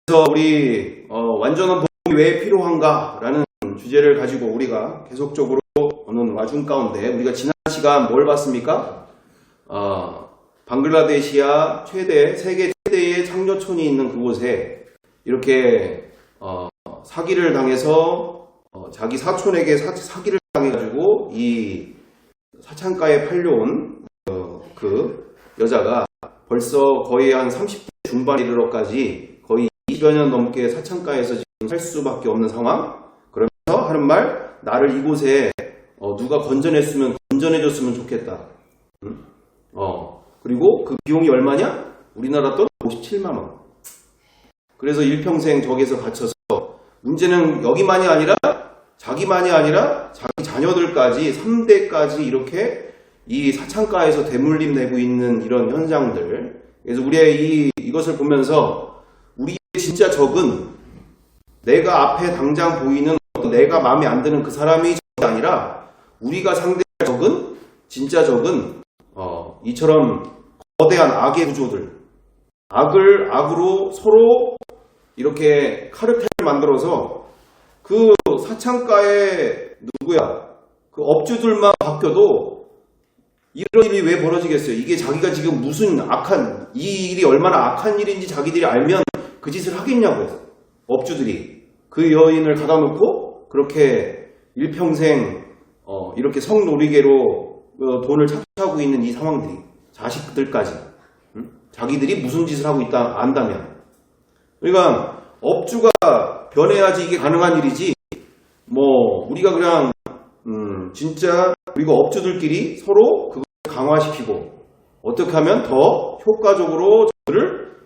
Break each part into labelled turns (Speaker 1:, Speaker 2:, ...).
Speaker 1: 그래서 우리 완전한 복음이 왜 필요한가라는 주제를 가지고 우리가 계속적으로 오는 와중 가운데 우리가 지난 시간 뭘 봤습니까? 방글라데시아 세계 최대의 창녀촌이 있는 그곳에 이렇게 사기를 당해서 자기 사촌에게 사기를 당해가지고 이 사창가에 팔려온 그 여자가 벌써 거의 한 30대 중반에 이르러까지 거의 20여 년 넘게 사창가에서 지금 살 수밖에 없는 상황. 그러면서 하는 말, 나를 이곳에 누가 건져내줬으면 좋겠다. 그리고 그 비용이 얼마냐? 우리나라 돈 57만 원. 그래서 일평생 저기서 갇혀서 문제는 여기만이 아니라 자기만이 아니라 자기 자녀들까지 3대까지 이렇게 이 사창가에서 대물림 내고 있는 이런 현상들. 그래서 우리의 이것을 보면서 우리의 진짜 적은 내가 앞에 당장 보이는 내가 마음에 안 드는 그 사람이 적이 아니라 우리가 상대할 적은 진짜 적은 이처럼 거대한 악의 구조들, 악으로 서로 이렇게 카르텔을 만들어서 그 사창가에 그 업주들만 바뀌어도 이런 일이 왜 벌어지겠어요? 이게 자기가 지금 무슨 이 일이 얼마나 악한 일인지 자기들이 알면 그 짓을 하겠냐고요. 업주들이 그 여인을 가다놓고 그렇게 일평생 이렇게 성노리개로 돈을 착취하고 있는 이 상황들이 자식들까지 자기들이 무슨 짓을 하고 있다 안다면 그러니까 업주가 변해야지 이게 가능한 일이지 우리가 그냥 진짜 그리고 업주들끼리 서로 그걸 강화시키고 어떻게 하면 더 효과적으로 저들을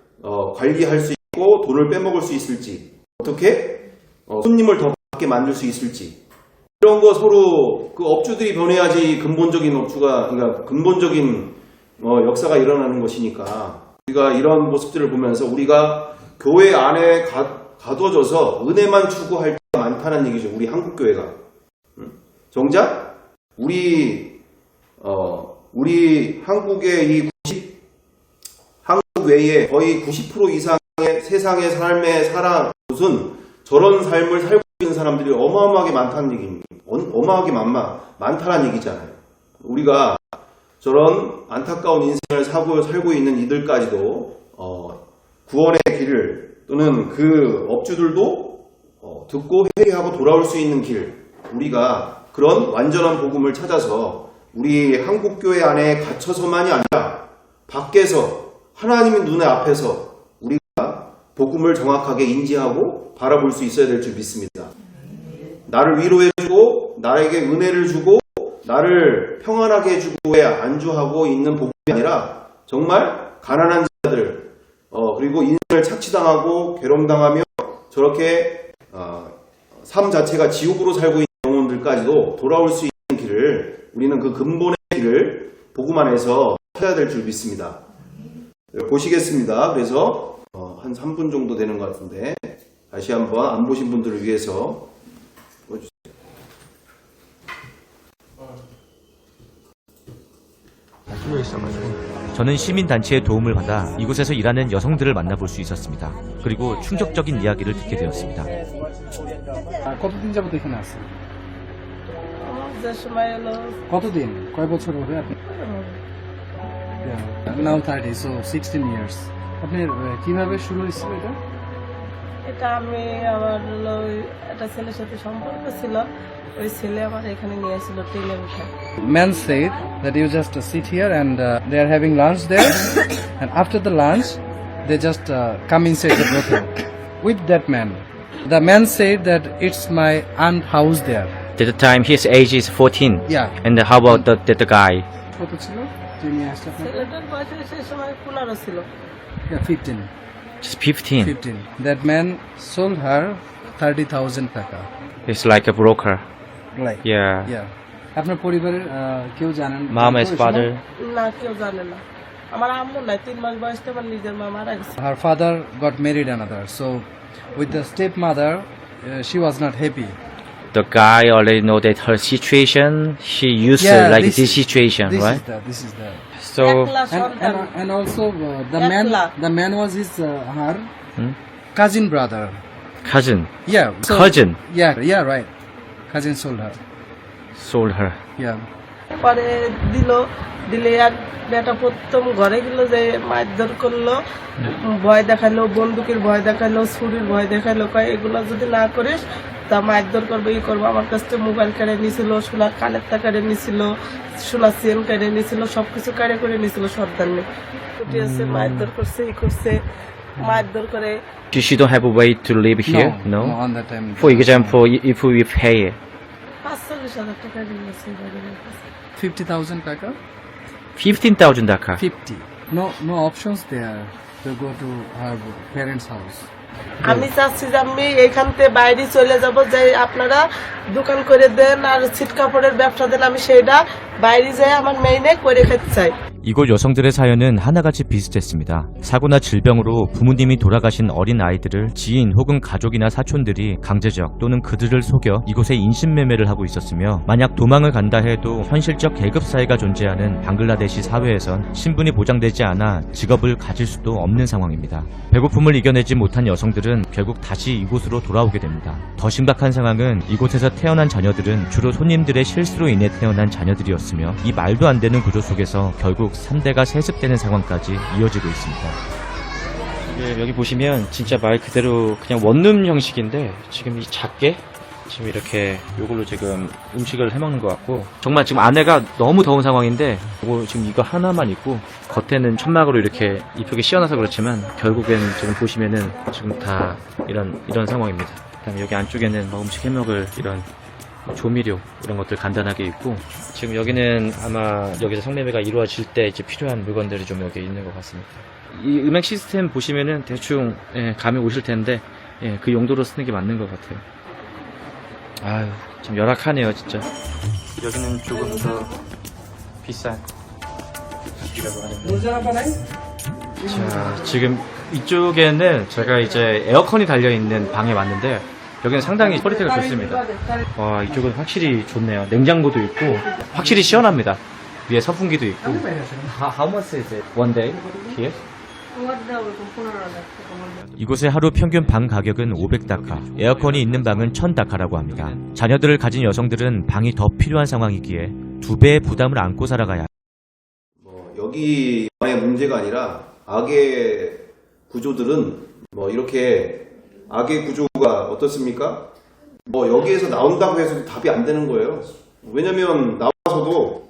Speaker 1: 관리할 수 있고 돈을 빼먹을 수 있을지 어떻게 손님을 더 받게 만들 수 있을지 이런 거 서로 그 업주들이 변해야지 그러니까 근본적인 역사가 일어나는 것이니까 우리가 이런 모습들을 보면서 우리가 교회 안에 가둬져서 은혜만 추구할 때가 많다는 얘기죠. 우리 한국교회가. 정작 우리 한국의 한국 외에 거의 90% 이상의 세상의 삶에 살아 곳은 저런 삶을 살고 있는 사람들이 어마어마하게 많다는 얘기입니다. 어마어마하게 많다는 얘기잖아요. 우리가 저런 안타까운 인생을 살고 있는 이들까지도 구원의 길을 또는 그 업주들도 듣고 회개하고 돌아올 수 있는 길 우리가 그런 완전한 복음을 찾아서 우리 한국교회 안에 갇혀서만이 아니라 밖에서 하나님의 눈에 앞에서 우리가 복음을 정확하게 인지하고 바라볼 수 있어야 될 줄 믿습니다. 나를 위로해주고 나에게 은혜를 주고 나를 평안하게 해주고에 안주하고 있는 복음이 아니라 정말 가난한 자들 그리고 인생을 착취당하고 괴롭당하며 저렇게 삶 자체가 지옥으로 살고 있는 영혼들까지도 돌아올 수 있는 길을 우리는 그 근본의 길을 복음 안에서 찾아야 될 줄 믿습니다. 보시겠습니다. 그래서 한 3분 정도 되는 것 같은데 다시 한번 안 보신 분들을 위해서 보여주세요.
Speaker 2: 저는 시민단체의 도움을 받아 이곳에서 일하는 여성들을 만나볼 수 있었습니다. 그리고 충격적인 이야기를 듣게 되었습니다.
Speaker 3: কতদিন যাবত এখানে আছেন? কতদিন কয় বছর হবে আপনি? নাও 30 so 16 years আপনি কিভাবে শুরু হয়েছিল
Speaker 4: এটা আমি আমার একটা ছেলের সাথে সম্পর্ক ছিল ওই ছেলে আমার এখানে নিয়ে আসছিল ট্রেনে উঠে
Speaker 3: Man said that you just sit here and they are having lunch there and after the lunch they just come inside the brothel with that man. The man said that it's my aunt house there.
Speaker 5: At the time his age is 14.
Speaker 3: Yeah.
Speaker 5: And how about the guy?
Speaker 3: কত ছিল? যিনি আসছে আপনার?
Speaker 4: ছেলেটার বয়স সেই সময় 15 ছিল।
Speaker 3: Yeah, 15.
Speaker 5: Just 15.
Speaker 3: 15. That man sold her 30,000 টাকা.
Speaker 5: He's like a broker.
Speaker 3: Like.
Speaker 5: Yeah.
Speaker 3: Yeah. আপনার পরিবারের কেউ জানেন?
Speaker 5: Mom as father.
Speaker 4: না কেউ জানে না। আমার আম্মু নাই 3 মাস বয়সে আমার নিজের মা মারা গেছে।
Speaker 3: Her father got married another. So with the stepmother she was not happy.
Speaker 5: The guy already know that her situation. She used to like this situation, right?
Speaker 3: This is the.
Speaker 5: So
Speaker 3: And also the man was his her. cousin brother.
Speaker 5: Cousin.
Speaker 3: Yeah.
Speaker 5: Cousin.
Speaker 3: Yeah, right. Cousin sold her.
Speaker 5: Sold her.
Speaker 3: Yeah.
Speaker 4: পরে দিলে আর বেটা প্রথম ঘরে গেল, যে মারধর করলো, ভয় দেখালো, বন্দুকের ভয় দেখালো, ছুরির ভয় দেখালো, কয় এগুলো যদি না করিস তা মারধর করবো, ই করবো। আমার কাছ থেকে মোবাইল কেড়ে নিয়েছিল, সোনার কানেরটা কেড়ে নিয়েছিল, সোনার চেন কেড়ে নিয়েছিল, সবকিছু কেড়ে করে নিয়েছিল সর্দার নিয়ে। উঠিয়েছে, মারধর করছে, ই করছে, মারধর করে।
Speaker 5: She don't have a way to live here? No?
Speaker 3: On that time.
Speaker 5: For example, if we pay
Speaker 4: 45,000 টাকা দিয়েছে বাড়ির কাছে।
Speaker 3: 50,000 taka?
Speaker 5: 15,000 taka.
Speaker 3: 50. No options there to go to her parents' house.
Speaker 4: আমি চাচ্ছি যে আমি এখান থেকে বাইরে চলে যাব, যে আপনারা দোকান করে দেন আর ছিট কাপড়ের ব্যবসা দেন, আমি সেইটা বাইরে যাই আমার মেইনে করে খেতে চাই।
Speaker 2: 이곳 여성들의 사연은 하나같이 비슷했습니다. 사고나 질병으로 부모님이 돌아가신 어린 아이들을 지인 혹은 가족이나 사촌들이 강제적 또는 그들을 속여 이곳에 인신매매를 하고 있었으며, 만약 도망을 간다 해도 현실적 계급사회가 존재하는 방글라데시 사회에선 신분이 보장되지 않아 직업을 가질 수도 없는 상황입니다. 배고픔을 이겨내지 못한 여성들은 결국 다시 이곳으로 돌아오게 됩니다. 더 심각한 상황은 이곳에서 태어난 자녀들은 주로 손님들의 실수로 인해 태어난 자녀들이었으며, 이 말도 안 되는 구조 속에서 결국 3대가 세습되는 상황까지 이어지고 있습니다.
Speaker 5: 여기 보시면 진짜 말 그대로 그냥 원룸 형식인데, 지금 이 작게 지금 이렇게 요걸로 지금 음식을 해먹는 것 같고, 정말 지금 안에가 너무 더운 상황인데, 요거 지금 이거 하나만 있고 겉에는 천막으로 이렇게 이쁘게 씌워놔서 그렇지만 결국엔 지금 보시면은 지금 다 이런 상황입니다. 그다음에 여기 안쪽에는 뭐 음식 해먹을 이런 조미료 이런 것들 간단하게 있고, 지금 여기는 아마 여기서 성매매가 이루어질 때 이제 필요한 물건들이 좀 여기 있는 것 같습니다. 이 음악 시스템 보시면은 대충 감이 오실 텐데, 그 용도로 쓰는 게 맞는 것 같아요. 아유, 참 열악하네요, 진짜. 여기는 조금 더 비싼 집이라고 하는데. 자, 지금 이쪽에는 제가 이제 에어컨이 달려있는 방에 왔는데, 여기는 상당히 퀄리티가 좋습니다. 와, 이쪽은 확실히 좋네요. 냉장고도 있고 확실히 시원합니다. 위에 선풍기도 있고. How much is it one day here?
Speaker 2: 이곳의 하루 평균 방 가격은 500다카, 에어컨이 있는 방은 1000다카라고 합니다. 자녀들을 가진 여성들은 방이 더 필요한 상황이기에 2배의 부담을 안고 살아가야.
Speaker 1: 여기만의 문제가 아니라 악의 구조들은 이렇게 악의 구조가 어떻습니까? 여기에서 나온다고 해서 답이 안 되는 거예요. 왜냐면 나와서도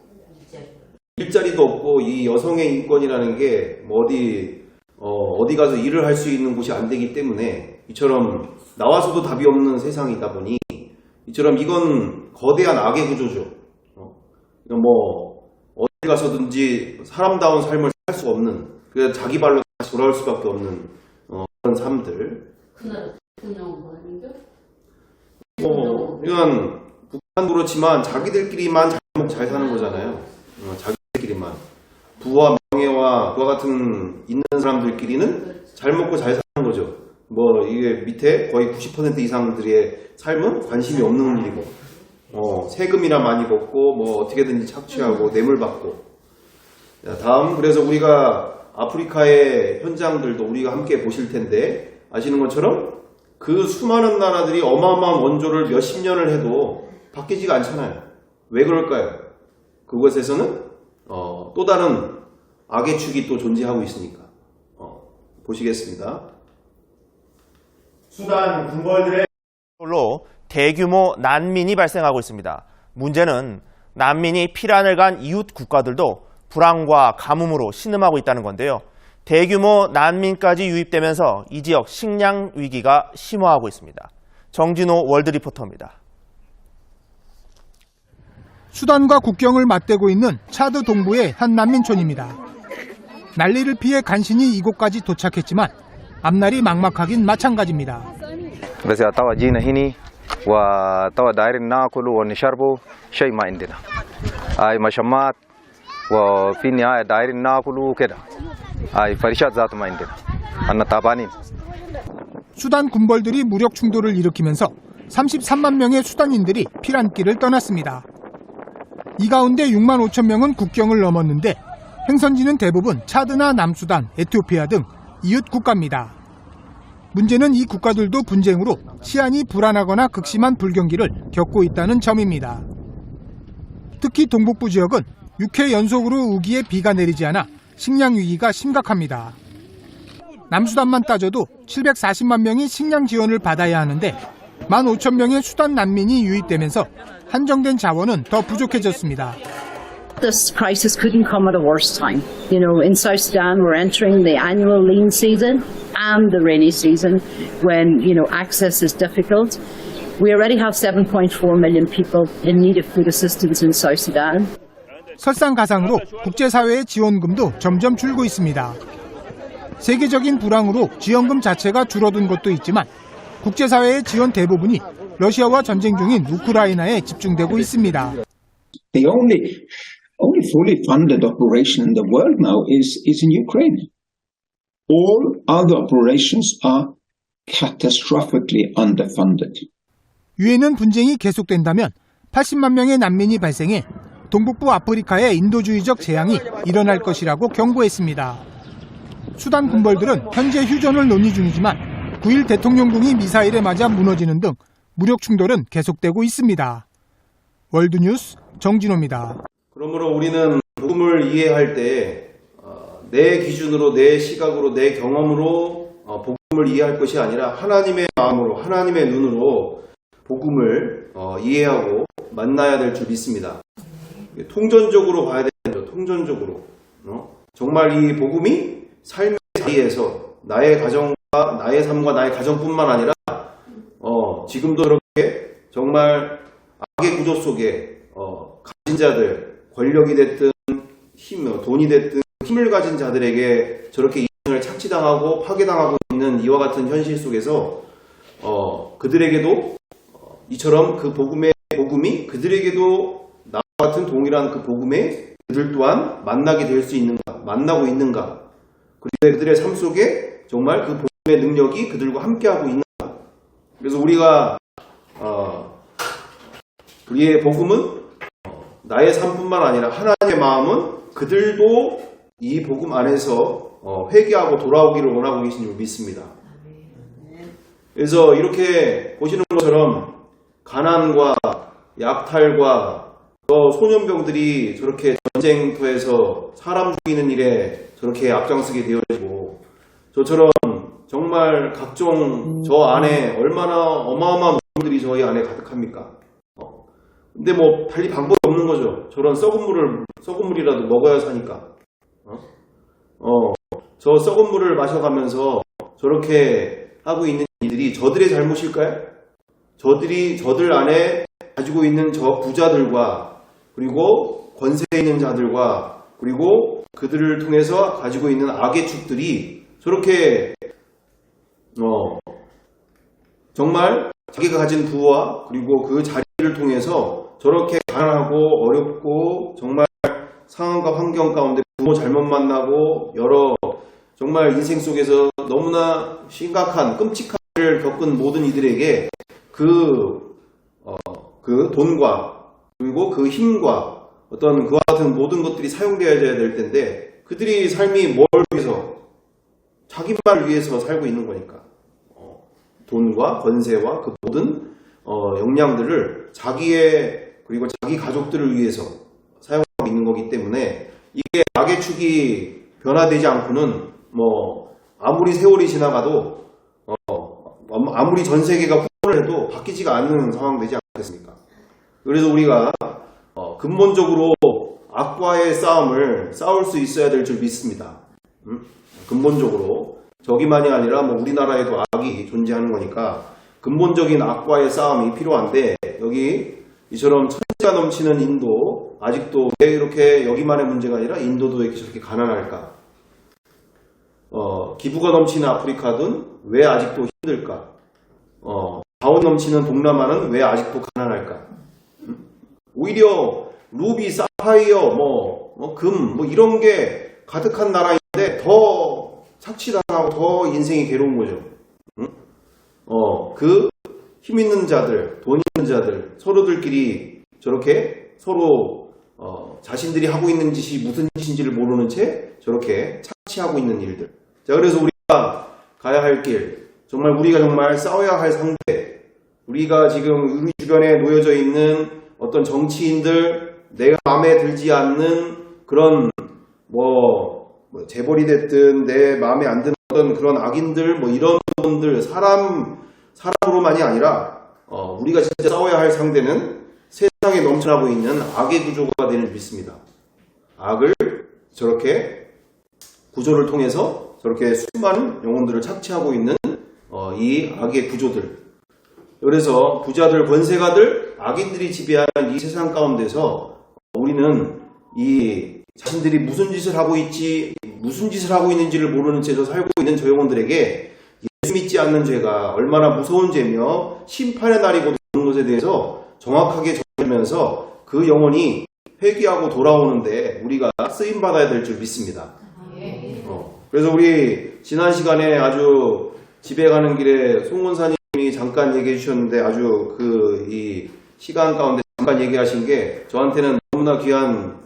Speaker 1: 일자리도 없고, 이 여성의 인권이라는 게 어디 가서 일을 할 수 있는 곳이 안 되기 때문에, 이처럼 나와서도 답이 없는 세상이다 보니, 이처럼 이건 거대한 악의 구조죠. 어디 가서든지 사람다운 삶을 살 수 없는, 그래서 자기 발로 다시 돌아올 수밖에 없는 그런 삶들. 이건 북한도 그렇지만 자기들끼리만 잘 먹고 잘 사는 거잖아요. 자기들끼리만. 부와 명예와 그와 같은 있는 사람들끼리는 잘 먹고 잘 사는 거죠. 이게 밑에 거의 90% 이상들의 삶은 관심이 없는 일이고, 세금이나 많이 받고, 어떻게든지 착취하고, 뇌물 받고. 자, 다음, 그래서 우리가 아프리카의 현장들도 우리가 함께 보실 텐데, 아시는 것처럼 그 수많은 나라들이 어마어마한 원조를 몇십 년을 해도 바뀌지가 않잖아요. 왜 그럴까요? 그곳에서는 또 다른 악의 축이 또 존재하고 있으니까. 보시겠습니다.
Speaker 6: 수단 군벌들의 로 대규모 난민이 발생하고 있습니다. 문제는 난민이 피란을 간 이웃 국가들도 불안과 가뭄으로 신음하고 있다는 건데요. 대규모 난민까지 유입되면서 이 지역 식량 위기가 심화하고 있습니다. 정진호 월드리포터입니다.
Speaker 7: 수단과 국경을 맞대고 있는 차드 동부의 한 난민촌입니다. 난리를 피해 간신히 이곳까지 도착했지만 앞날이 막막하긴 마찬가지입니다.
Speaker 8: بس توا جينا هني وتوا دايرين ناكل ونشربوا شيء ما عندنا هاي مشمات وفي النهاية دايرين ناكل وكده هاي فرشات ذات ما عندنا أنا تعبانين.
Speaker 7: 수단 군벌들이 무력 충돌을 일으키면서 33만 명의 수단인들이 피란길을 떠났습니다. 이 가운데 6만 5천 명은 국경을 넘었는데 행선지는 대부분 차드나 남수단, 에티오피아 등 이웃 국가입니다. 문제는 이 국가들도 분쟁으로 치안이 불안하거나 극심한 불경기를 겪고 있다는 점입니다. 특히 동북부 지역은 6회 연속으로 우기에 비가 내리지 않아 식량 위기가 심각합니다. 남수단만 따져도 740만 명이 식량 지원을 받아야 하는데 15,000명의 수단 난민이 유입되면서 한정된 자원은 더 부족해졌습니다.
Speaker 9: This crisis couldn't come at a worse time. You know, in South Sudan, we're entering the annual lean season and the rainy season when, access is difficult. We already have 7.4 million people in need of food assistance in South Sudan.
Speaker 7: 설상가상으로 국제사회의 지원금도 점점 줄고 있습니다. 세계적인 불황으로 지원금 자체가 줄어든 것도 있지만 국제사회의 지원 대부분이 러시아와 전쟁 중인 우크라이나에 집중되고 있습니다.
Speaker 10: The only fully funded operation in the world now is in Ukraine. All other operations are catastrophically underfunded.
Speaker 7: 유엔은 분쟁이 계속된다면 80만 명의 난민이 발생해 동북부 아프리카의 인도주의적 재앙이 일어날 것이라고 경고했습니다. 수단 군벌들은 현재 휴전을 논의 중이지만 9일 대통령궁이 미사일에 맞아 무너지는 등 무력 충돌은 계속되고 있습니다. 월드뉴스 정진호입니다.
Speaker 1: 그러므로 우리는 복음을 이해할 때 내 기준으로, 내 시각으로, 내 경험으로 복음을 이해할 것이 아니라 하나님의 마음으로, 하나님의 눈으로 복음을 이해하고 만나야 될 줄 믿습니다. 통전적으로 봐야 되는 거죠. 통전적으로. 정말 이 복음이 삶의 자리에서 나의 가정과 나의 삶과 나의 가정뿐만 아니라 지금도 그렇게 정말 악의 구조 속에 가진 자들, 권력이 됐든 돈이 됐든 힘을 가진 자들에게 저렇게 인생을 착취당하고 파괴당하고 있는 이와 같은 현실 속에서 그들에게도 이처럼 그 복음이 그들에게도 나와 같은 동일한 그 복음에 그들 또한 만나게 될 수 있는가, 만나고 있는가, 그리고 그들의 삶 속에 정말 그 복음의 능력이 그들과 함께하고 있는가. 그래서 우리가 우리의 복음은 나의 삶뿐만 아니라 하나님의 마음은 그들도 이 복음 안에서 회개하고 돌아오기를 원하고 계신 줄 믿습니다. 그래서 이렇게 보시는 것처럼 가난과 약탈과 소년병들이 저렇게 전쟁터에서 사람 죽이는 일에 저렇게 앞장서게 되어지고 저처럼 정말 각종 저 안에 얼마나 어마어마한 물들이 저희 안에 가득합니까? 근데 뭐 달리 방법이 없는 거죠. 저런 썩은 물이라도 먹어야 사니까. 저 썩은 물을 마셔가면서 저렇게 하고 있는 이들이 저들의 잘못일까요? 저들 안에 가지고 있는 저 부자들과 그리고 권세 있는 자들과 그리고 그들을 통해서 가지고 있는 악의 축들이 저렇게 정말 자기가 가진 부와 그리고 그 자리를 통해서 저렇게 가난하고 어렵고 정말 상황과 환경 가운데 부모 잘못 만나고 여러 정말 인생 속에서 너무나 심각한 끔찍한 일을 겪은 모든 이들에게 그 돈과 그리고 그 힘과 어떤 그와 같은 모든 것들이 사용되어야 될 텐데 그들이 삶이 뭘 위해서 자기만을 위해서 살고 있는 거니까 돈과 권세와 그 모든 역량들을 자기의 그리고 자기 가족들을 위해서 사용하고 있는 거기 때문에 이게 악의 축이 변화되지 않고는 아무리 세월이 지나가도 아무리 전 세계가 후원을 해도 바뀌지가 않는 상황 되지 않겠습니까? 그래서 우리가 근본적으로 악과의 싸움을 싸울 수 있어야 될 줄 믿습니다. 근본적으로 저기만이 아니라 우리나라에도 악이 존재하는 거니까 근본적인 악과의 싸움이 필요한데 여기 이처럼 천지가 넘치는 인도 아직도 왜 이렇게 여기만의 문제가 아니라 인도도 왜 이렇게 저렇게 가난할까? 기부가 넘치는 아프리카든 왜 아직도 힘들까? 자원 넘치는 동남아는 왜 아직도 가난할까? 오히려 루비, 사파이어, 금, 이런 게 가득한 나라인데 더 착취당하고 더 인생이 괴로운 거죠. 그 힘 있는 자들, 돈 있는 자들, 서로들끼리 저렇게 서로 자신들이 하고 있는 짓이 무슨 짓인지를 모르는 채 저렇게 착취하고 있는 일들. 자, 그래서 우리가 가야 할 길, 정말 우리가 정말 싸워야 할 상대, 우리가 지금 우리 주변에 놓여져 있는 어떤 정치인들, 내가 마음에 들지 않는 그런 재벌이 됐든 내 마음에 안 드는 어떤 그런 악인들, 이런 분들, 사람으로만이 아니라 우리가 진짜 싸워야 할 상대는 세상에 넘쳐나고 있는 악의 구조가 되는 줄 믿습니다. 악을 저렇게 구조를 통해서 저렇게 수많은 영혼들을 착취하고 있는 이 악의 구조들. 그래서 부자들, 권세가들, 악인들이 지배하는 이 세상 가운데서 우리는 이 자신들이 무슨 짓을 하고 있는지를 모르는 채로 살고 있는 저 영혼들에게 예수 믿지 않는 죄가 얼마나 무서운 죄며 심판의 날이 곧 오는 것에 대해서 정확하게 전하면서 그 영혼이 회개하고 돌아오는데 우리가 쓰임받아야 될 줄 믿습니다. 그래서 우리 지난 시간에 아주 집에 가는 길에 송원사님이 잠깐 얘기해 주셨는데 아주 이 시간 가운데 잠깐 얘기하신 게 저한테는 너무나 귀한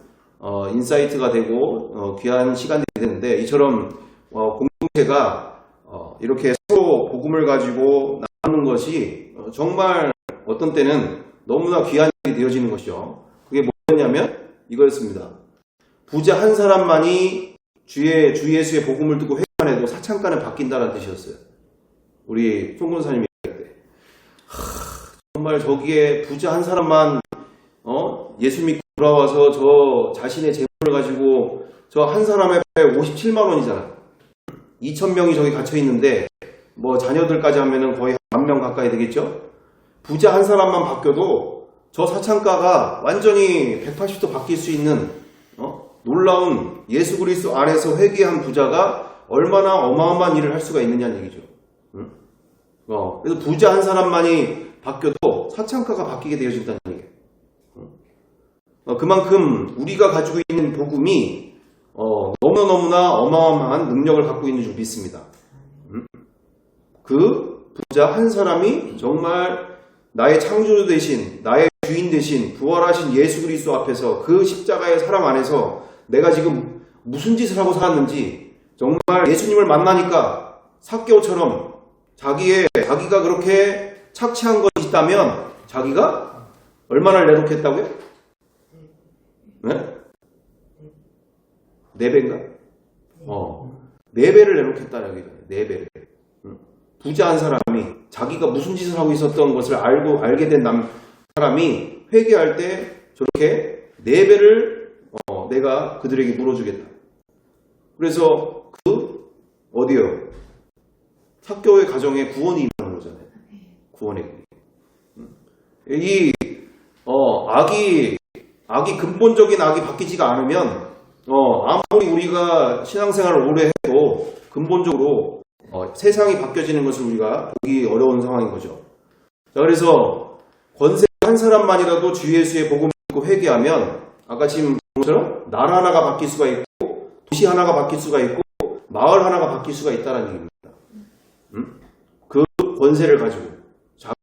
Speaker 1: 인사이트가 되고 귀한 시간이 되는데, 이처럼 공동체가 이렇게 서로 복음을 가지고 나누는 것이 정말 어떤 때는 너무나 귀한 일이 되어지는 것이죠. 그게 뭐였냐면 이거였습니다. 부자 한 사람만이 주 예수의 복음을 듣고 회개만 해도 사창가는 바뀐다는 뜻이었어요. 우리 송군사님이 얘기할 때 정말 저기에 부자 한 사람만 예수 믿고 돌아와서 저 자신의 재물을 가지고 저 한 사람의 57만 원이잖아요. 2,000명이 저기 갇혀 있는데 자녀들까지 하면은 거의 10,000명 가까이 되겠죠. 부자 한 사람만 바뀌어도 저 사창가가 완전히 180도 바뀔 수 있는 놀라운 예수 그리스도 안에서 회개한 부자가 얼마나 어마어마한 일을 할 수가 있느냐는 얘기죠. 그래서 부자 한 사람만이 바뀌어도 사창가가 바뀌게 되어진다는 얘기예요. 그만큼 우리가 가지고 있는 복음이 너무나 어마어마한 능력을 갖고 있는 줄 믿습니다. 그 부자 한 사람이 정말 나의 창조주 대신, 나의 주인 대신 부활하신 예수 그리스도 앞에서 그 십자가의 사랑 안에서 내가 지금 무슨 짓을 하고 살았는지, 정말 예수님을 만나니까 삭개오처럼 자기가 그렇게 착취한 것이 있다면 자기가 얼마나 내놓겠다고요? 네? 4배인가? 4배를 내놓겠다는 얘기잖아요. 4배를. 부자 한 사람이 자기가 무슨 짓을 하고 있었던 것을 알게 된 사람이 회개할 때 저렇게 4배를 내가 그들에게 물어주겠다. 그래서 어디요? 삭개오의 가정에 구원이 임하는 거잖아요. 구원의 이 악이 근본적인 악이 바뀌지가 않으면 아무리 우리가 신앙생활을 오래 해도 근본적으로 세상이 바뀌어지는 것을 우리가 보기 어려운 상황인 거죠. 자, 그래서 권세 한 사람만이라도 주 예수의 복음을 듣고 회개하면 아까 지금 본 것처럼 나라 하나가 바뀔 수가 있고 도시 하나가 바뀔 수가 있고 마을 하나가 바뀔 수가 있다는 얘기입니다. 그 권세를 가지고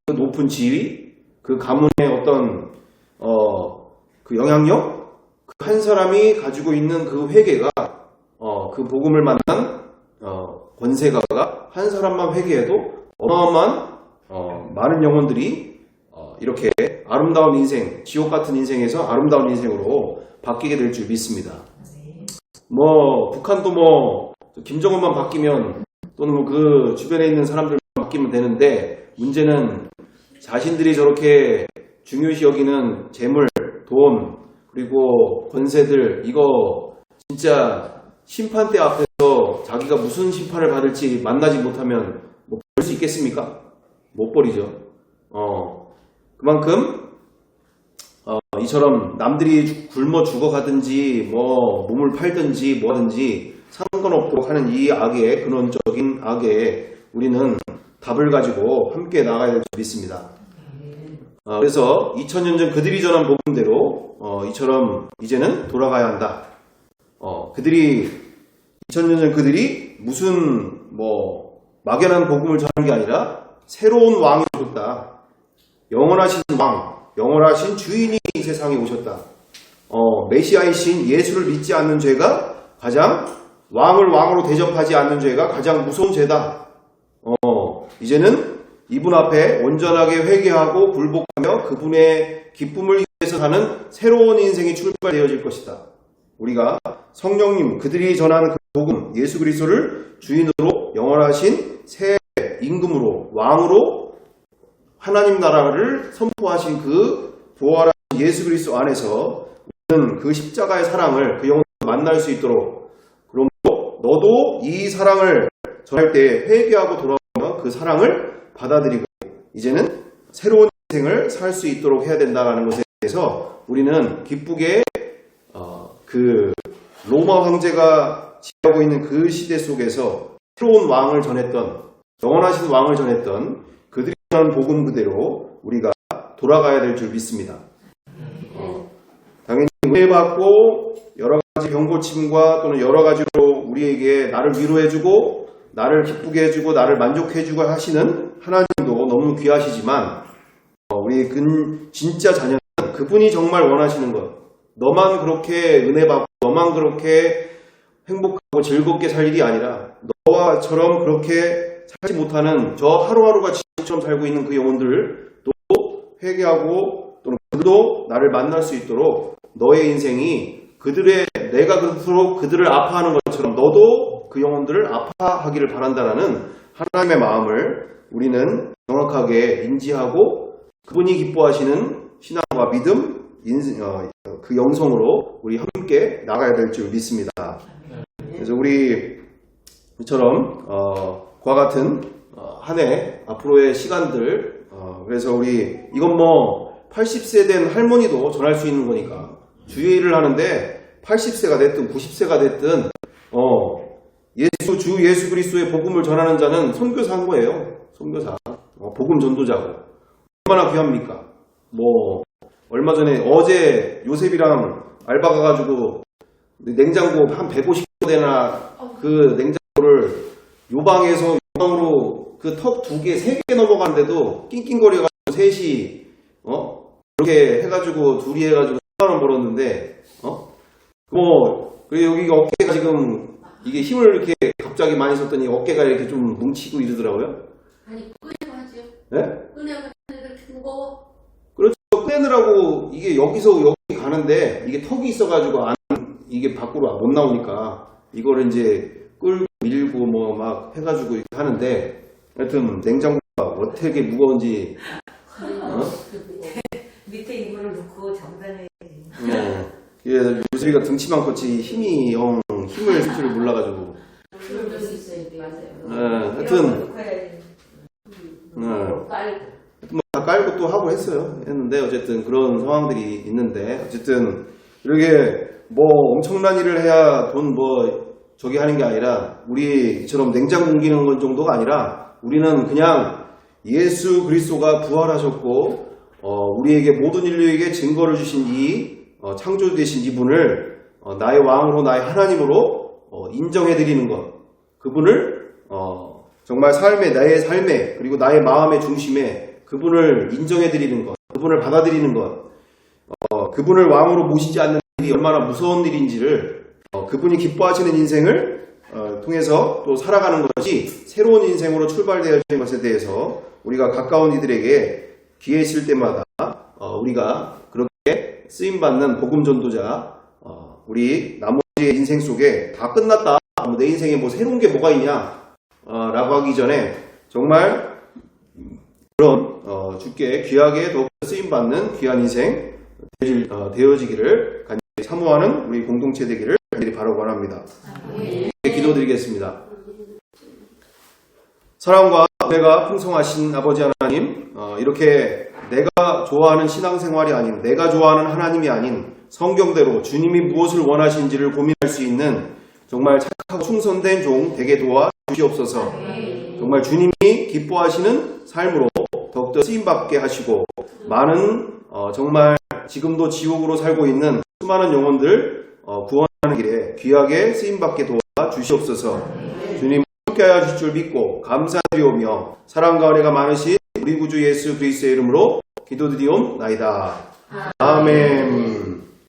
Speaker 1: 그 높은 지위, 그 가문의 어떤 그 영향력, 그 한 사람이 가지고 있는 그 회개가 그 복음을 만난 권세가가 한 사람만 회개해도 어마어마한 많은 영혼들이 이렇게 아름다운 인생, 지옥 같은 인생에서 아름다운 인생으로 바뀌게 될 줄 믿습니다. 북한도 김정은만 바뀌면 또는 그 주변에 있는 사람들만 바뀌면 되는데, 문제는 자신들이 저렇게 중요시 여기는 재물, 돈, 그리고 권세들, 이거 진짜 심판대 앞에서 자기가 무슨 심판을 받을지 만나지 못하면 버릴 수 있겠습니까? 못 버리죠. 그만큼 이처럼 남들이 굶어 죽어가든지 몸을 팔든지 뭐하든지 상관없도록 하는 이 악의 근원적인 악에 우리는 답을 가지고 함께 나가야 될 줄 믿습니다. 그래서 2000년 전 그들이 전한 복음대로 이처럼 이제는 돌아가야 한다. 2000년 전 그들이 무슨 막연한 복음을 전하는 게 아니라 새로운 왕이 오셨다. 영원하신 왕, 영원하신 주인이 이 세상에 오셨다. 메시아이신 예수를 믿지 않는 죄가 가장, 왕을 왕으로 대접하지 않는 죄가 가장 무서운 죄다. 이제는 이분 앞에 온전하게 회개하고 굴복하며 그분의 기쁨을 위해서 사는 새로운 인생이 출발되어질 것이다. 우리가 성령님 그들이 전한 그 복음 예수 그리스도를 주인으로 영원하신 새 임금으로 왕으로 하나님 나라를 선포하신 그 부활한 예수 그리스도 안에서 우리는 그 십자가의 사랑을 그 영혼을 만날 수 있도록, 그러므로 너도 이 사랑을 전할 때 회개하고 돌아오며 그 사랑을 받아들이고 이제는 새로운 인생을 살 수 있도록 해야 된다는 것에 대해서 우리는 기쁘게 그 로마 황제가 지배하고 있는 그 시대 속에서 새로운 왕을 전했던, 영원하신 왕을 전했던 그들이 전한 복음 그대로 우리가 돌아가야 될 줄 믿습니다. 당연히 은혜받고 여러 가지 병고침과 또는 여러 가지로 우리에게 나를 위로해주고 나를 기쁘게 해주고 나를 만족해주고 하시는 하나님도 너무 귀하시지만 우리 진짜 자녀는 그분이 정말 원하시는 것, 너만 그렇게 은혜받고 너만 그렇게 행복하고 즐겁게 살 일이 아니라 너와처럼 그렇게 살지 못하는 저 하루하루가 지옥처럼 살고 있는 그 영혼들도 회개하고 또는 그들도 나를 만날 수 있도록 너의 인생이 내가 그토록 그들을 아파하는 것처럼 너도 그 영혼들을 아파하기를 바란다라는 하나님의 마음을 우리는 정확하게 인지하고 그분이 기뻐하시는 신앙과 믿음, 그 영성으로 우리 함께 나가야 될 줄 믿습니다. 그래서 우리처럼 그와 같은 한 해 앞으로의 시간들, 그래서 우리 이건 뭐 80세 된 할머니도 전할 수 있는 거니까 주의 일을 하는데 80세가 됐든 90세가 됐든 주 예수 그리스도의 복음을 전하는 자는 선교사인 거예요. 선교사, 복음 전도자고. 얼마나 귀합니까? 뭐 얼마 전에 어제 요셉이랑 알바 가가지고 냉장고 한 150개 되나 그 냉장고를 요방에서 요방으로 그 턱 2개, 3개 넘어가는데도 낑낑거려가지고 셋이 그렇게 해가지고 둘이 해가지고 10만 원 벌었는데 그리고 여기 어깨가 지금 이게 힘을 이렇게 갑자기 많이 썼더니 어깨가 이렇게 좀 뭉치고 이러더라고요.
Speaker 11: 아니 꺼내고 하죠.
Speaker 1: 네?
Speaker 11: 꺼내고 이렇게 무거워.
Speaker 1: 그렇죠. 꺼내느라고 이게 여기서 여기 가는데 이게 턱이 있어가지고 이게 밖으로 못 나오니까 이걸 이제 끌고 밀고 뭐 막 해가지고 이렇게 하는데 하여튼 냉장고가 어떻게 무거운지
Speaker 11: 밑에 이불을 놓고 정단해야지.
Speaker 1: 요새가 등치만 컸지 힘을 쓸 줄 몰라가지고.
Speaker 11: 그럴 수 있어요. 맞아요.
Speaker 1: 하여튼 다 깔고 또 하고 했는데 어쨌든 그런 상황들이 있는데 어쨌든 이렇게 뭐 엄청난 일을 해야 돈 저기 하는 게 아니라 우리처럼 냉장고 옮기는 건 정도가 아니라 우리는 그냥 예수 그리스도가 부활하셨고 우리에게 모든 인류에게 증거를 주신 이 창조되신 이분을 나의 왕으로 나의 하나님으로 인정해드리는 것, 그분을 정말 나의 삶에 그리고 나의 마음의 중심에 그분을 인정해드리는 것, 그분을 받아들이는 것, 그분을 왕으로 모시지 않는 일이 얼마나 무서운 일인지를 그분이 기뻐하시는 인생을 통해서 또 살아가는 것이 새로운 인생으로 출발되어지는 것에 대해서 우리가 가까운 이들에게 기회 있을 때마다 우리가 그렇게 쓰임받는 복음 전도자, 우리 나머지의 인생 속에 다 끝났다, 내 인생에 뭐 새로운 게 뭐가 있냐 라고 하기 전에 정말 그런 주께 귀하게 더 쓰임받는 귀한 인생 되어지기를 간절히 사모하는 우리 공동체 되기를 간절히 바라고 원합니다. 기도드리겠습니다. 사랑과 은혜가 풍성하신 아버지 하나님, 이렇게 내가 좋아하는 신앙생활이 아닌, 내가 좋아하는 하나님이 아닌 성경대로 주님이 무엇을 원하시는지를 고민할 수 있는 정말 착하고 충성된 종 되게 도와 주시옵소서. 정말 주님이 기뻐하시는 삶으로 더욱더 쓰임받게 하시고 많은 정말 지금도 지옥으로 살고 있는 수많은 영혼들 구원하는 길에 귀하게 쓰임받게 도와 주시옵소서. 주님 함께하여 주실 줄 믿고 감사드리오며 사랑과 은혜가 많으신 우리 구주 예수 그리스도의 이름으로 기도드리옵나이다. 아멘.